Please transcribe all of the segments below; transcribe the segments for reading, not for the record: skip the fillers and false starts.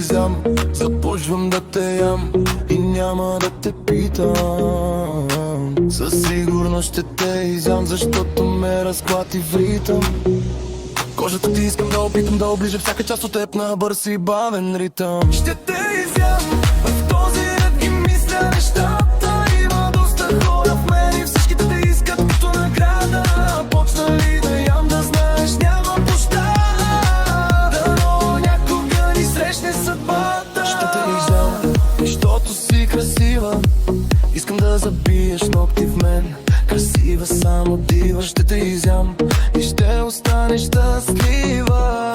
изям, започвам да те ям и няма да те питам. Със сигурност ще те изям, защото ме разклати в ритъм. Кожата ти искам да опитам да оближа всяка част от теб на бърз и бавен ритъм. Ще те изям, в този ред ги мисля нещата. Има доста хора в мен и всичките те искат като награда. Почна ли да ям, да знаеш, няма пощада. Дано някога ни срещне съдбата. Ще те изям, защото си красива. Искам да забиеш ногти в мен. Красива, само дива. Ще те изям и ще останеш щастлива.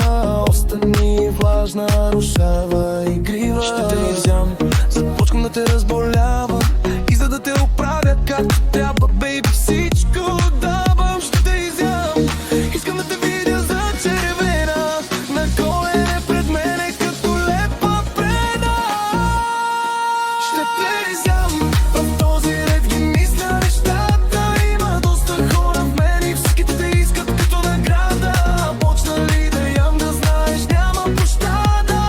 Остани влажна, рушава, игрива. Ще те изям, започвам да те разболявам. И за да те оправя както трябва, бейби, всичко давам. Ще те изям, искам да те видя за червена. На колене пред мене като лепа прена. Ще те изям, в този ред ги мисля нещата. Има доста хора в мен и всичките те искат като награда. Почна ли да ям, да знаеш, няма пощада.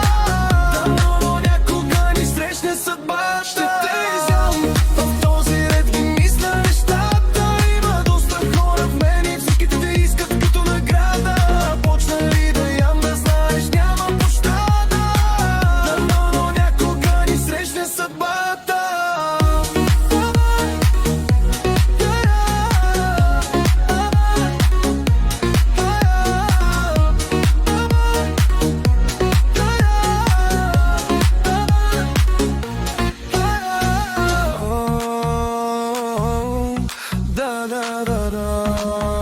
Дано някога ни срещне съдбата. Ще те изям, в този ред ги мисля нещата. Има доста хора в мен и всичките те искат като награда. Почна ли да ям, да знаеш, няма пощада. Дано някога ни срещне съдбата. Да, да, да, да.